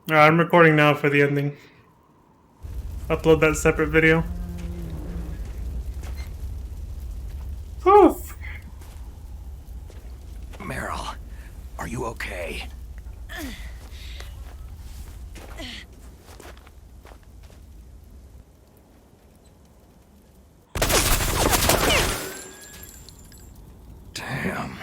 Alright, I'm recording now for the ending. Upload that separate video. Oof. Meryl, are you okay? Damn.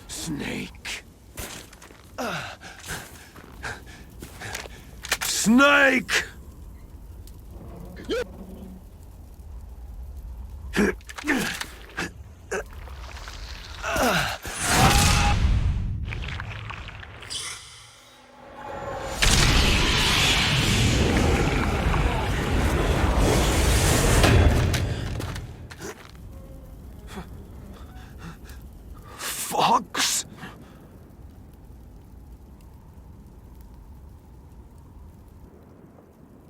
Snake. Snake! Fox?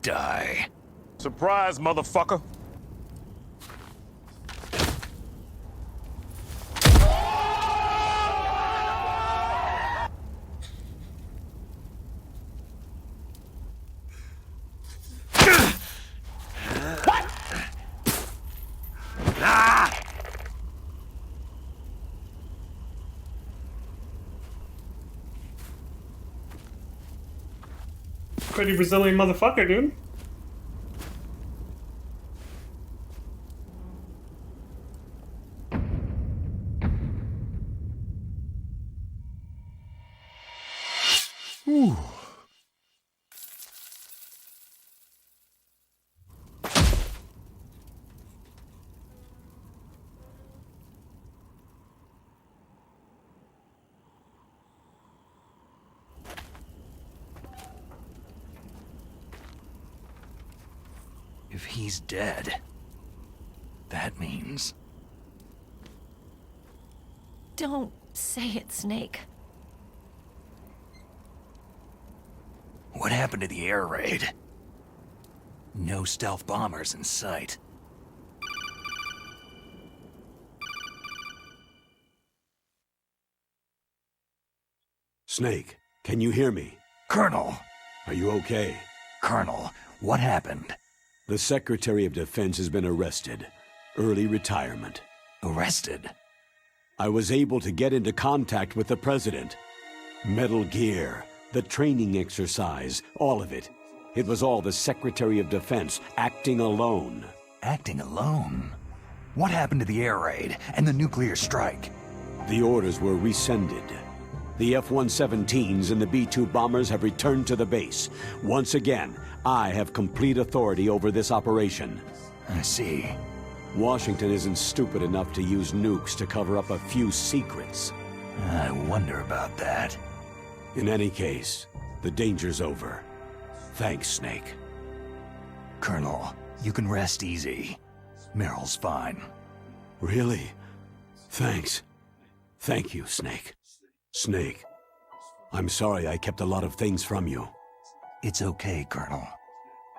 Die. Surprise, motherfucker. Pretty Brazilian motherfucker, dude. Ooh. If he's dead, that means... Don't say it, Snake. What happened to the air raid? No stealth bombers in sight. Snake, can you hear me? Colonel! Are you okay? Colonel, what happened? The Secretary of Defense has been arrested. Early retirement. Arrested? I was able to get into contact with the President. Metal Gear, the training exercise, all of it. It was all the Secretary of Defense acting alone. Acting alone? What happened to the air raid and the nuclear strike? The orders were rescinded. The F-117s and the B-2 bombers have returned to the base. Once again, I have complete authority over this operation. I see. Washington isn't stupid enough to use nukes to cover up a few secrets. I wonder about that. In any case, the danger's over. Thanks, Snake. Colonel, you can rest easy. Meryl's fine. Really? Thanks. Thank you, Snake. Snake, I'm sorry I kept a lot of things from you. It's okay, Colonel.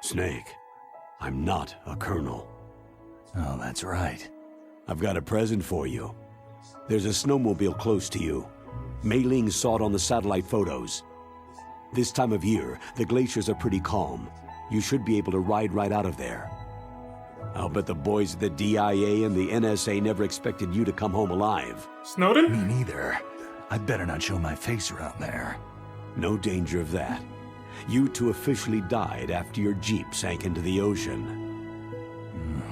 Snake, I'm not a colonel. Oh, that's right. I've got a present for you. There's a snowmobile close to you. Mei Ling saw it on the satellite photos. This time of year, the glaciers are pretty calm. You should be able to ride right out of there. I'll bet the boys at the DIA and the NSA never expected you to come home alive. Snowden? Me neither. I'd better not show my face around there. No danger of that. You two officially died after your Jeep sank into the ocean.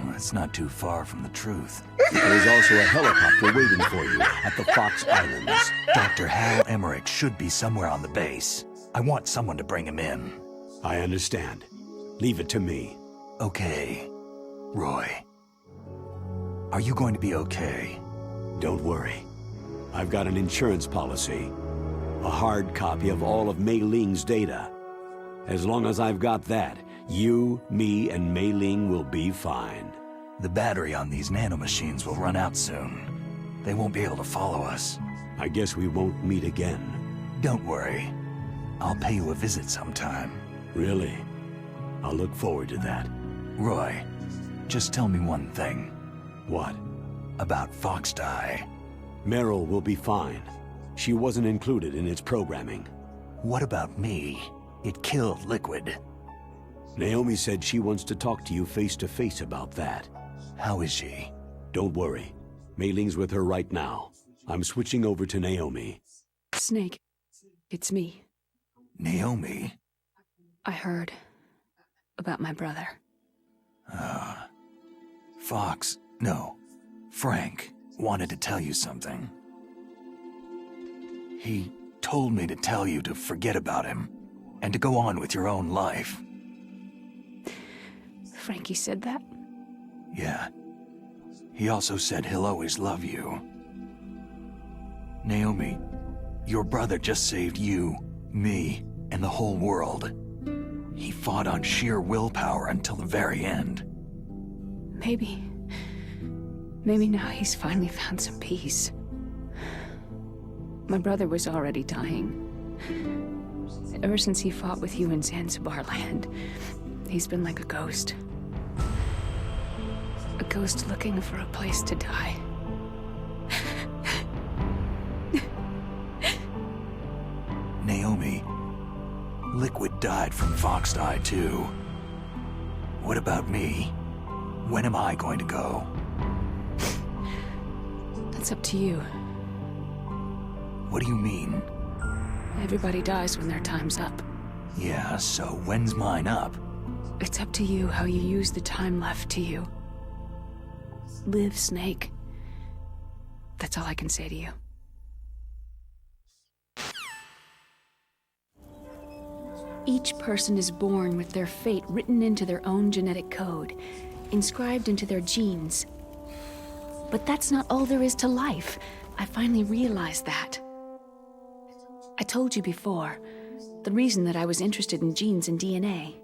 That's not too far from the truth. There's also a helicopter waiting for you at the Fox Islands. Dr. Hal Emmerich should be somewhere on the base. I want someone to bring him in. I understand. Leave it to me. Okay. Roy. Are you going to be okay? Don't worry. I've got an insurance policy. A hard copy of all of Mei Ling's data. As long as I've got that, you, me, and Mei Ling will be fine. The battery on these nanomachines will run out soon. They won't be able to follow us. I guess we won't meet again. Don't worry. I'll pay you a visit sometime. Really? I'll look forward to that. Roy, just tell me one thing. What? about Foxdie. Meryl will be fine. She wasn't included in its programming. What about me? It killed Liquid. Naomi said she wants to talk to you face to face about that. How is she? Don't worry. Mei Ling's with her right now. I'm switching over to Naomi. Snake, it's me. Naomi? I heard about my brother. Frank wanted to tell you something. He told me to tell you to forget about him and to go on with your own life. Frankie said that? Yeah. He also said he'll always love you. Naomi, your brother just saved you, me, and the whole world. He fought on sheer willpower until the very end. Maybe now he's finally found some peace. My brother was already dying. Ever since he fought with you in Zanzibar land, he's been like a ghost. A ghost looking for a place to die. Naomi, Liquid died from Foxdie too. What about me? When am I going to go? That's up to you. What do you mean? Everybody dies when their time's up. Yeah, so when's mine up? It's up to you how you use the time left to you. Live, Snake. That's all I can say to you. Each person is born with their fate written into their own genetic code, inscribed into their genes. But that's not all there is to life. I finally realized that. I told you before, the reason that I was interested in genes and DNA.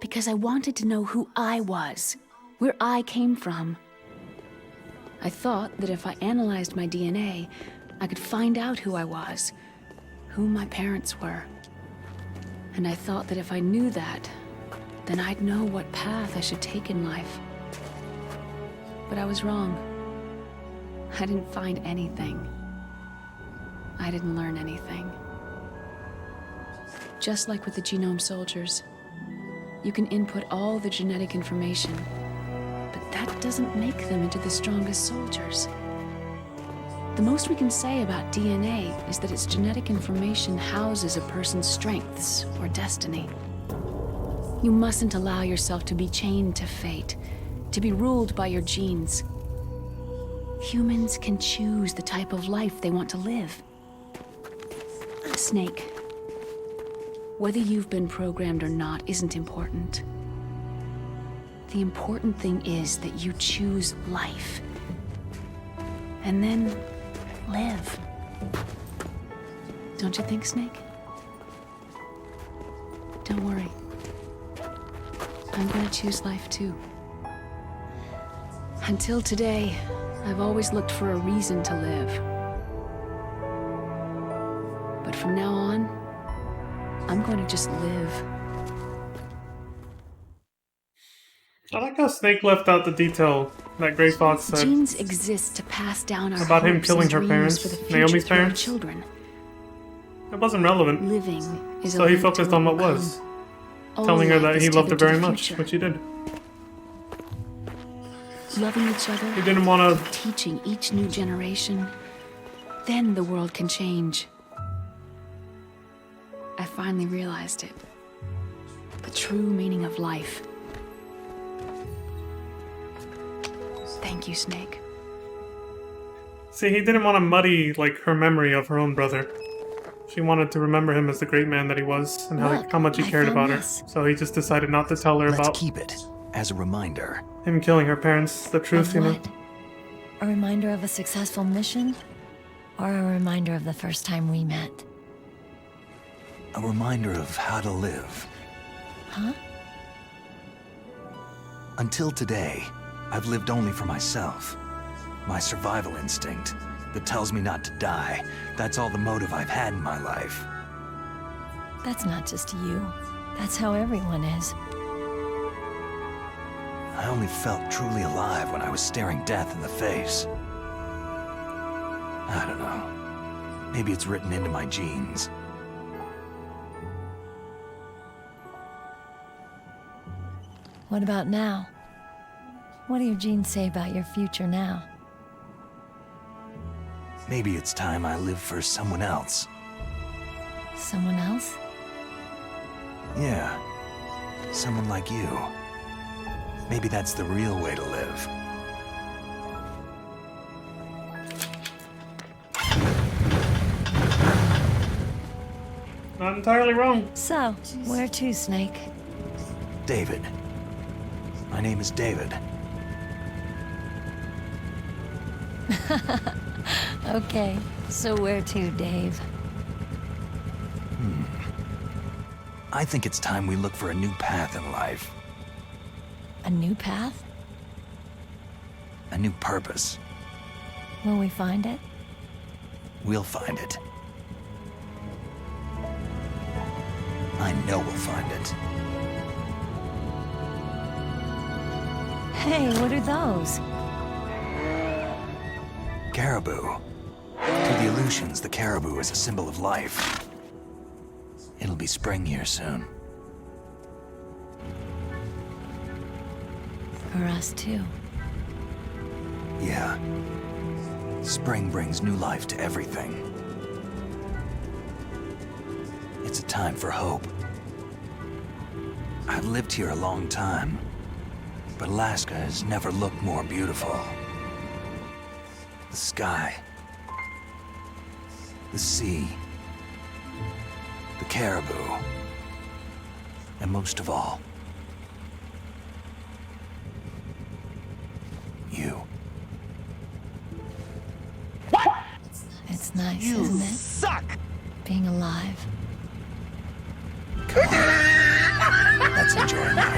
Because I wanted to know who I was, where I came from. I thought that if I analyzed my DNA, I could find out who I was, who my parents were. And I thought that if I knew that, then I'd know what path I should take in life. But I was wrong. I didn't find anything. I didn't learn anything. Just like with the Genome Soldiers, you can input all the genetic information, but that doesn't make them into the strongest soldiers. The most we can say about DNA is that its genetic information houses a person's strengths or destiny. You mustn't allow yourself to be chained to fate, to be ruled by your genes. Humans can choose the type of life they want to live. Snake, whether you've been programmed or not isn't important. The important thing is that you choose life. And then live. Don't you think, Snake? Don't worry. I'm gonna choose life too. Until today, I've always looked for a reason to live. But from now on, I'm going to just live. I like how Snake left out the detail that Gray Fox said Genes exist to pass down our about him hopes killing and her dreams parents, for the future Naomi's through our parents. children. It wasn't relevant, Living is so a he link to focused on what will was, come. All telling her life that is he loved her tethered to very the much, future. which he did. Loving each other, He didn't want to. teaching each new generation, then the world can change. I finally realized it. The true meaning of life. Thank you, Snake. See, he didn't want to muddy, like, her memory of her own brother. She wanted to remember him as the great man that he was, and Look, how much he I cared found about her. this. So he just decided not to tell her Let's about keep it as a reminder. him killing her parents, the truth, Of you know? what? A reminder of a successful mission? Or a reminder of the first time we met? A reminder of how to live. Huh? Until today, I've lived only for myself. My survival instinct that tells me not to die. That's all the motive I've had in my life. That's not just you. That's how everyone is. I only felt truly alive when I was staring death in the face. I don't know. Maybe it's written into my genes. What about now? What do your genes say about your future now? Maybe it's time I live for someone else. Someone else? Yeah. Someone like you. Maybe that's the real way to live. Not entirely wrong. So, where to, Snake? David. My name is David. Okay, so where to, Dave? I think it's time we look for a new path in life. A new path? A new purpose. Will we find it? We'll find it. I know we'll find it. Hey, what are those? Caribou. To the Aleutians, the caribou is a symbol of life. It'll be spring here soon. For us, too. Yeah. Spring brings new life to everything. It's a time for hope. I've lived here a long time, but Alaska has never looked more beautiful. The sky, the sea, the caribou, and most of all, you. It's nice, isn't it? Suck! Being alive. Let's enjoy life.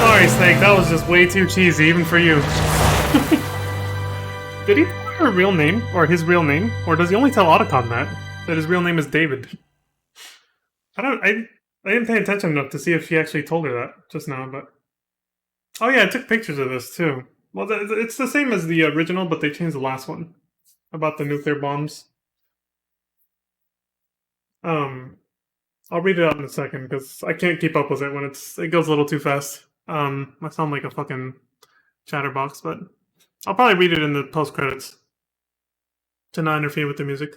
Sorry, Snake, that was just way too cheesy, even for you. Did he tell her real name? Or his real name? Or does he only tell Otacon that his real name is David? I didn't pay attention enough to see if she actually told her that just now, but... Oh yeah, I took pictures of this, too. Well, it's the same as the original, but they changed the last one. About the nuclear bombs. I'll read it out in a second, because I can't keep up with it when it goes a little too fast. I sound like a fucking chatterbox, but I'll probably read it in the post-credits to not interfere with the music.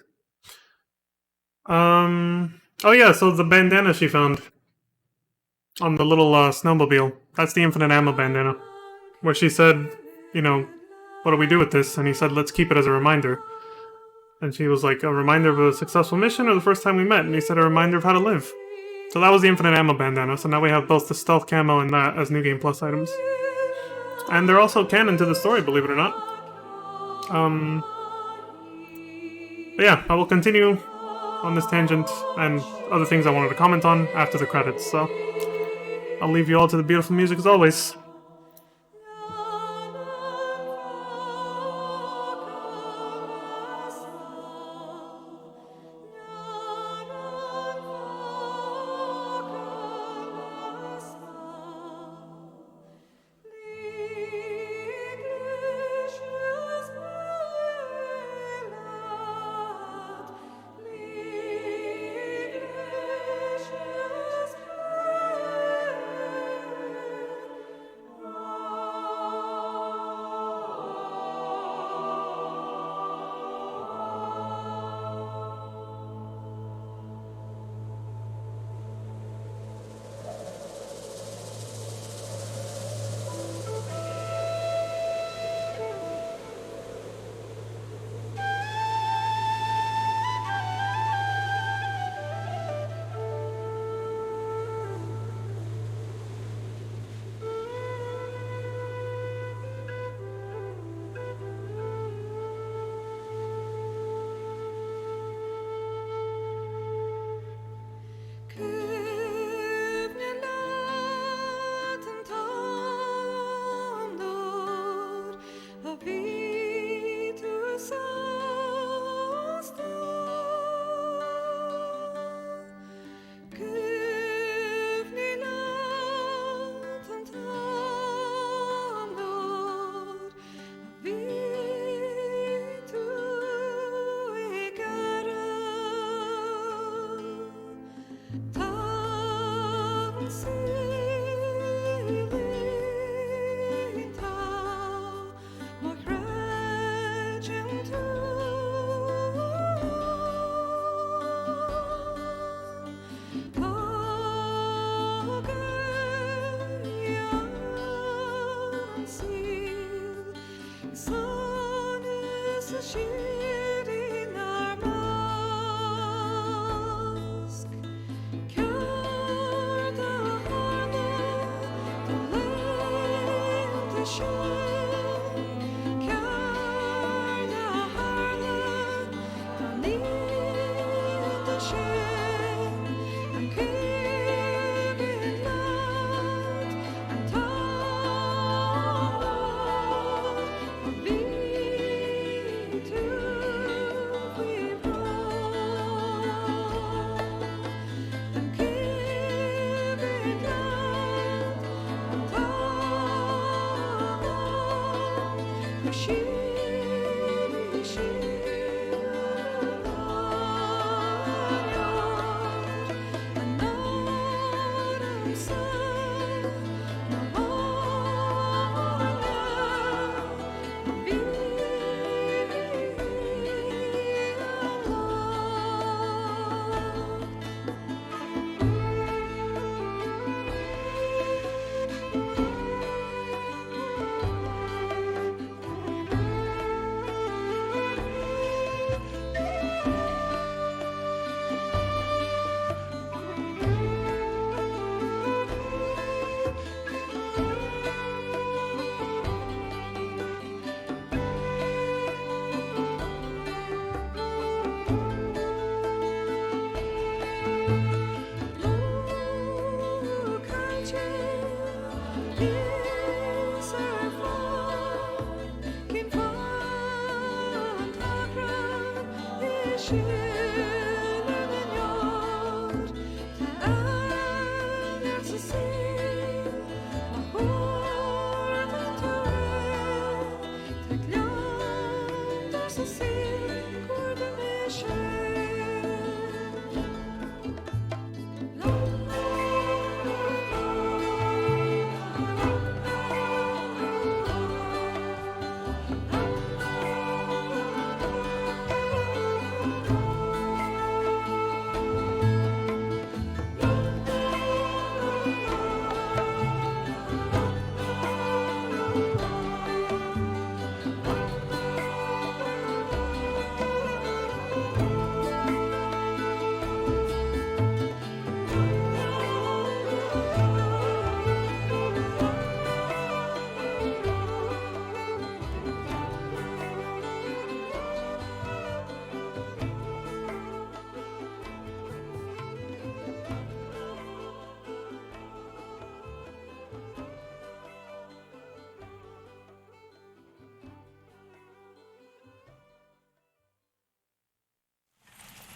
Oh yeah, so the bandana she found on the little snowmobile, that's the infinite ammo bandana, where she said, you know, what do we do with this? And he said, let's keep it as a reminder. And she was like, a reminder of a successful mission or the first time we met? And he said, a reminder of how to live. So that was the infinite ammo bandana, so now we have both the stealth camo and that as New Game Plus items. And they're also canon to the story, believe it or not. But yeah, I will continue on this tangent and other things I wanted to comment on after the credits, so I'll leave you all to the beautiful music as always.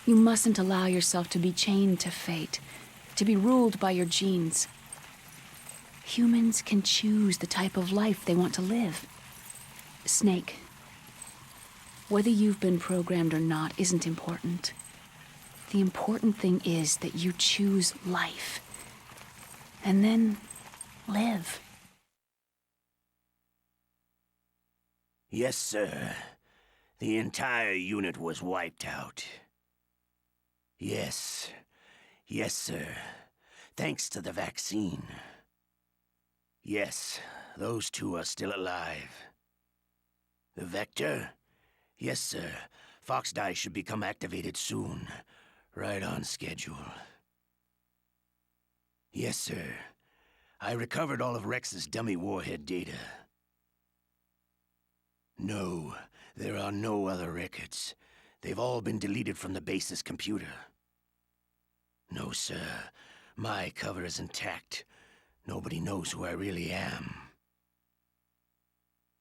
You mustn't allow yourself to be chained to fate, to be ruled by your genes. Humans can choose the type of life they want to live. Snake, whether you've been programmed or not isn't important. The important thing is that you choose life. And then live. Yes, sir. The entire unit was wiped out. Yes. Yes, sir. Thanks to the vaccine. Yes, those two are still alive. The Vector? Yes, sir. Foxdie should become activated soon. Right on schedule. Yes, sir. I recovered all of Rex's dummy warhead data. No, there are no other records. They've all been deleted from the base's computer. No, sir. My cover is intact. Nobody knows who I really am.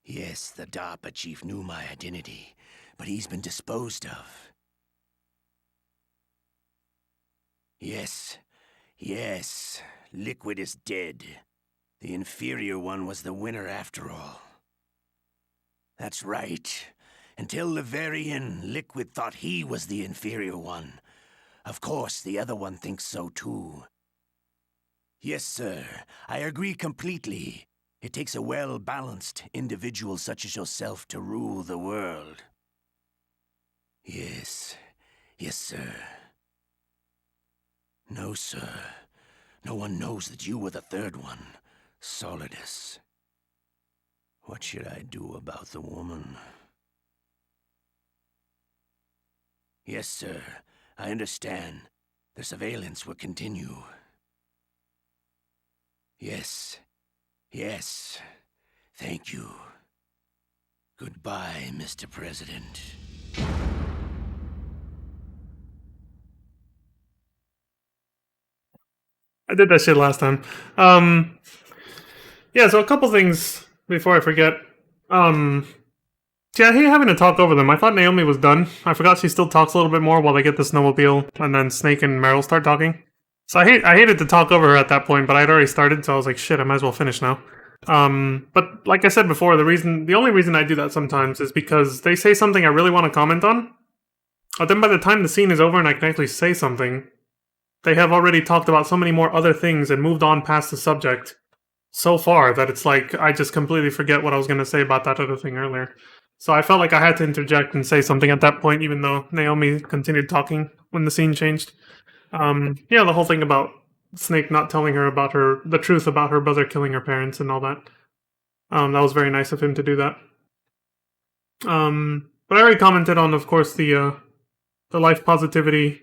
Yes, the DARPA chief knew my identity, but he's been disposed of. Yes, yes, Liquid is dead. The inferior one was the winner after all. That's right. Until the very end, Liquid thought he was the inferior one. Of course, the other one thinks so too. Yes, sir, I agree completely. It takes a well-balanced individual such as yourself to rule the world. Yes, yes, sir. No, sir. No one knows that you were the third one, Solidus. What should I do about the woman? Yes, sir. I understand. The surveillance will continue. Yes. Yes. Thank you. Goodbye, Mr. President. I did that shit last time. Yeah, so a couple things before I forget. Yeah, I hate having to talk over them. I thought Naomi was done. I forgot she still talks a little bit more while they get the snowmobile, and then Snake and Meryl start talking. So I hated to talk over her at that point, but I'd already started, so I was like, shit, I might as well finish now. But like I said before, the only reason I do that sometimes is because they say something I really want to comment on, but then by the time the scene is over and I can actually say something, they have already talked about so many more other things and moved on past the subject so far that it's like I just completely forget what I was going to say about that other thing earlier. So I felt like I had to interject and say something at that point, even though Naomi continued talking when the scene changed. Yeah, the whole thing about Snake not telling her about the truth about her brother killing her parents and all that. That was very nice of him to do that. But I already commented on, of course, the life positivity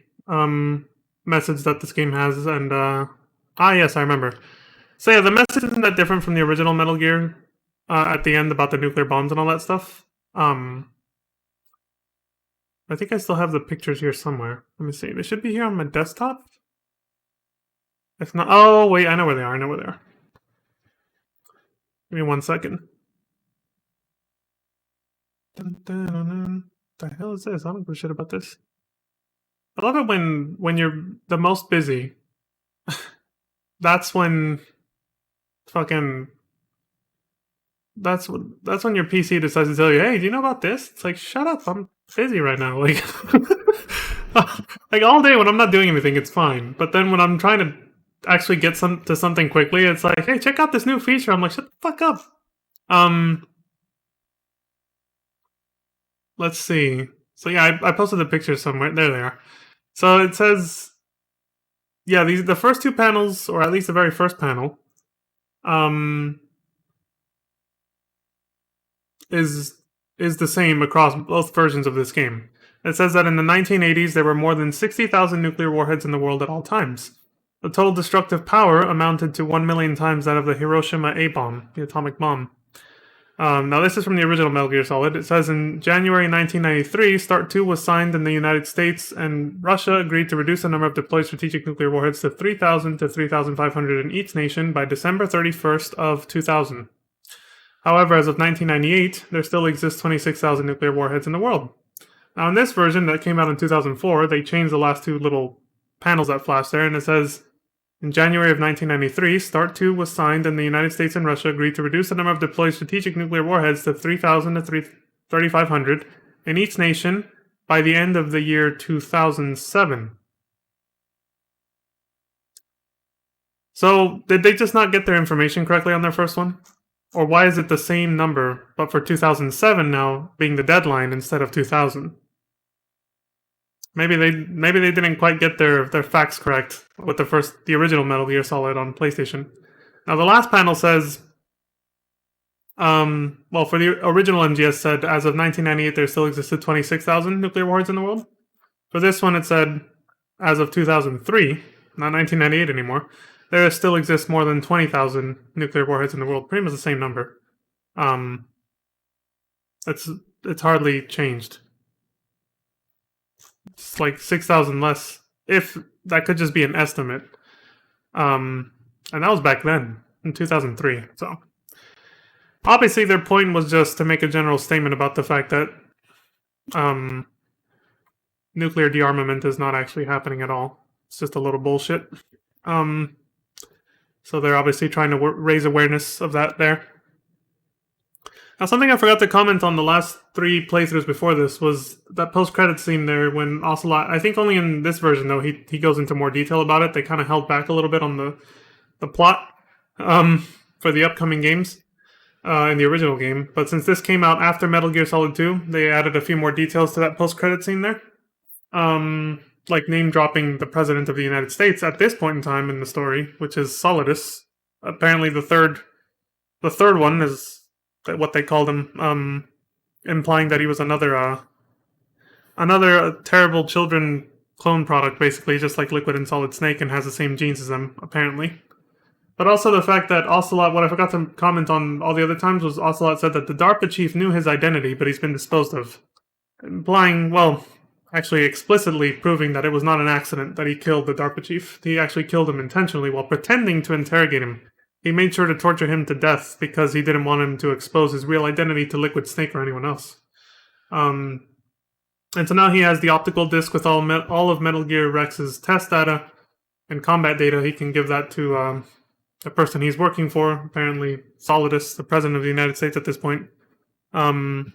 message that this game has, and yes, I remember. So yeah, the message isn't that different from the original Metal Gear at the end about the nuclear bombs and all that stuff. I think I still have the pictures here somewhere. Let me see. They should be here on my desktop. If not, oh wait, I know where they are. Give me 1 second. The hell is this? I don't give a shit about this. I love it when you're the most busy. That's when fucking that's when your PC decides to tell you, hey, do you know about this? It's like, shut up, I'm busy right now. Like like all day when I'm not doing anything, it's fine. But then when I'm trying to actually get to something quickly, it's like, hey, check out this new feature. I'm like, shut the fuck up. Let's see. So yeah, I posted the pictures somewhere. There they are. So it says, yeah, the first two panels, or at least the very first panel, is the same across both versions of this game. It says that in the 1980s, there were more than 60,000 nuclear warheads in the world at all times. The total destructive power amounted to 1 million times that of the Hiroshima A-bomb, the atomic bomb. Now, this is from the original Metal Gear Solid. It says in January 1993, START 2 was signed in the United States, and Russia agreed to reduce the number of deployed strategic nuclear warheads to 3,000 to 3,500 in each nation by December 31st of 2000. However, as of 1998, there still exists 26,000 nuclear warheads in the world. Now, in this version that came out in 2004, they changed the last two little panels that flash there, and it says, in January of 1993, START 2 was signed and the United States and Russia agreed to reduce the number of deployed strategic nuclear warheads to 3,000 to 3,500 in each nation by the end of the year 2007. So, did they just not get their information correctly on their first one? Or why is it the same number, but for 2007 now being the deadline instead of 2000? Maybe they didn't quite get their facts correct with the original Metal Gear Solid on PlayStation. Now the last panel says, well, for the original MGS said as of 1998 there still existed 26,000 nuclear warheads in the world. For this one it said as of 2003, not 1998 anymore, there still exists more than 20,000 nuclear warheads in the world. Pretty much the same number. It's hardly changed. It's like 6,000 less. If that could just be an estimate. And that was back then, in 2003. So, obviously their point was just to make a general statement about the fact that nuclear dearmament is not actually happening at all. It's just a little bullshit. So they're obviously trying to raise awareness of that there. Now, something I forgot to comment on the last 3 playthroughs before this was that post-credit scene there when Ocelot, I think only in this version though, he goes into more detail about it. They kind of held back a little bit on the plot for the upcoming games in the original game. But since this came out after Metal Gear Solid 2, they added a few more details to that post-credit scene there. Like name-dropping the President of the United States at this point in time in the story, which is Solidus. Apparently the third one is what they called him, implying that he was another terrible children clone product, basically, just like Liquid and Solid Snake, and has the same genes as them, apparently. But also the fact that Ocelot, what I forgot to comment on all the other times was Ocelot said that the DARPA chief knew his identity, but he's been disposed of. Implying, well, actually explicitly proving that it was not an accident that he killed the DARPA chief. He actually killed him intentionally while pretending to interrogate him. He made sure to torture him to death because he didn't want him to expose his real identity to Liquid Snake or anyone else. And so now he has the optical disc with all of Metal Gear Rex's test data and combat data. He can give that to the person he's working for, apparently Solidus, the President of the United States at this point. Donald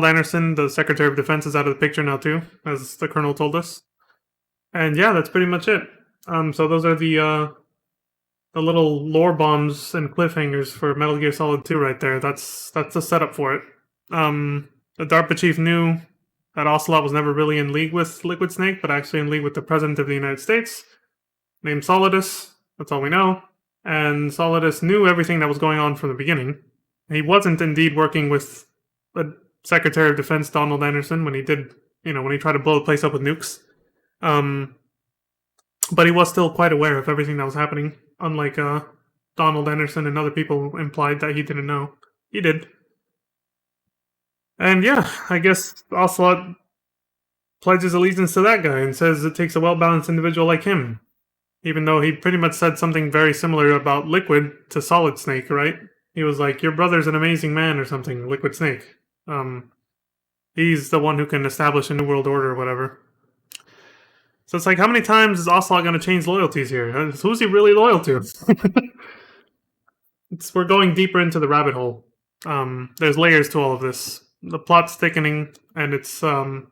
Anderson, the Secretary of Defense, is out of the picture now too, as the Colonel told us. And yeah, that's pretty much it. So those are the little lore bombs and cliffhangers for Metal Gear Solid 2 right there. That's the setup for it. The DARPA chief knew that Ocelot was never really in league with Liquid Snake, but actually in league with the President of the United States, named Solidus. That's all we know. And Solidus knew everything that was going on from the beginning. He wasn't indeed working with the Secretary of Defense, Donald Anderson, when he did, when he tried to blow the place up with nukes. But he was still quite aware of everything that was happening, unlike Donald Anderson and other people implied that he didn't know. He did. And yeah, I guess Ocelot pledges allegiance to that guy and says it takes a well-balanced individual like him. Even though he pretty much said something very similar about Liquid to Solid Snake, right? He was like, your brother's an amazing man or something, Liquid Snake. He's the one who can establish a new world order or whatever. So it's like, how many times is Ocelot going to change loyalties here? Who's he really loyal to? We're going deeper into the rabbit hole. There's layers to all of this. The plot's thickening, and it's meant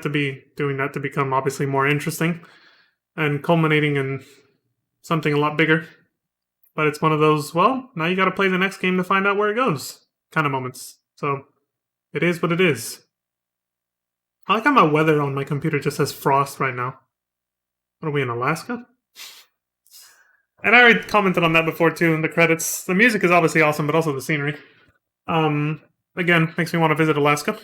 to be doing that to become obviously more interesting and culminating in something a lot bigger. But it's one of those, well, now you got to play the next game to find out where it goes kind of moments. So it is what it is. I like how my weather on my computer just says frost right now. What are we in, Alaska? And I already commented on that before too in the credits. The music is obviously awesome, but also the scenery. Again, makes me want to visit Alaska.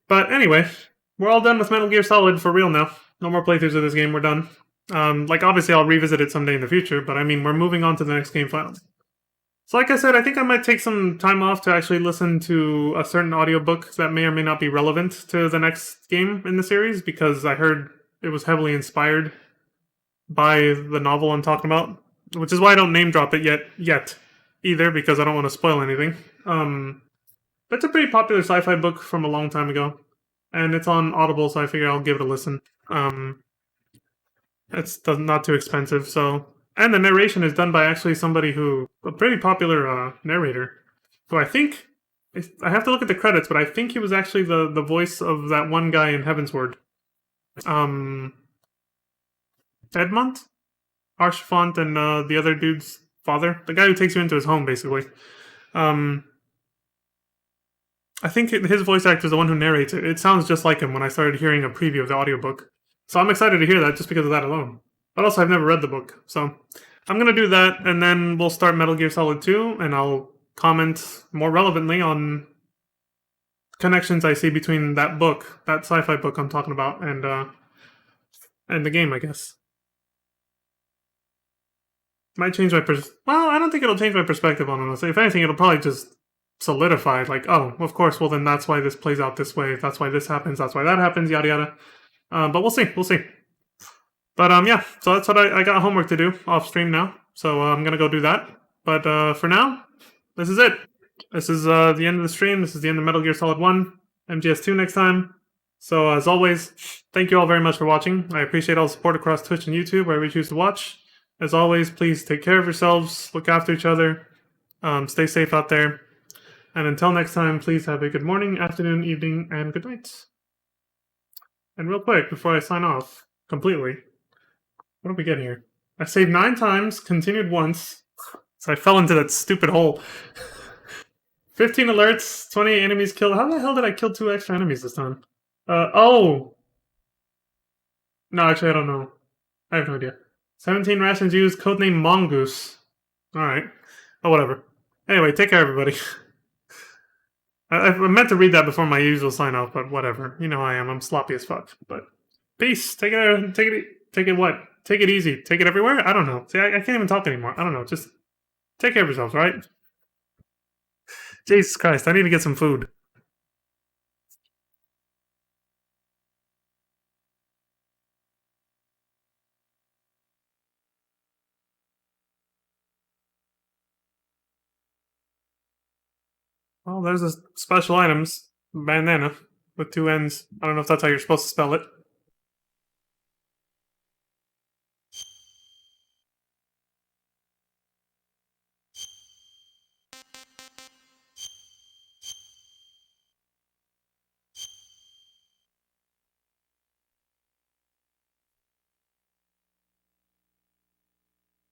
But anyway, we're all done with Metal Gear Solid for real now. No more playthroughs of this game, we're done. Obviously I'll revisit it someday in the future, but I mean, we're moving on to the next game finally. So like I said, I think I might take some time off to actually listen to a certain audiobook that may or may not be relevant to the next game in the series, because I heard it was heavily inspired by the novel I'm talking about, which is why I don't name drop it yet either, because I don't want to spoil anything. It's a pretty popular sci-fi book from a long time ago, and it's on Audible, so I figure I'll give it a listen. It's not too expensive, so... And the narration is done by actually somebody a pretty popular narrator, who I think... I have to look at the credits, but I think he was actually the voice of that one guy in Heavensward. Edmund? Archfont and the other dude's father. The guy who takes you into his home, basically. I think his voice actor is the one who narrates it. It sounds just like him when I started hearing a preview of the audiobook. So I'm excited to hear that just because of that alone. But also, I've never read the book. So I'm going to do that, and then we'll start Metal Gear Solid 2, and I'll comment more relevantly on connections I see between that book, that sci-fi book I'm talking about, and the game, I guess. Might change my well, I don't think it'll change my perspective on it. If anything, it'll probably just solidify, like, oh, of course, well then that's why this plays out this way, that's why this happens, that's why that happens, yada yada. But we'll see. But yeah, so that's what I got homework to do off stream now, so I'm gonna go do that. But for now, this is it. This is the end of the stream. This is the end of Metal Gear Solid 1, MGS2 next time. So as always, thank you all very much for watching. I appreciate all the support across Twitch and YouTube, wherever you choose to watch. As always, please take care of yourselves, look after each other, stay safe out there. And until next time, please have a good morning, afternoon, evening, and good night. And real quick, before I sign off completely, what did we get here? I saved 9 times, continued once, so I fell into that stupid hole. 15 alerts, 28 enemies killed. How the hell did I kill 2 extra enemies this time? Oh! No, actually, I don't know. I have no idea. 17 rations used, codename Mongoose. Alright. Oh, whatever. Anyway, take care, everybody. I meant to read that before my usual sign-off, but whatever. You know how I am. I'm sloppy as fuck. But peace. Take it what? take it easy. Take it everywhere? I don't know. See, I can't even talk anymore. I don't know. Just take care of yourselves, right? Jesus Christ, I need to get some food. Well, there's a special items bandana with two ends. I don't know if that's how you're supposed to spell it.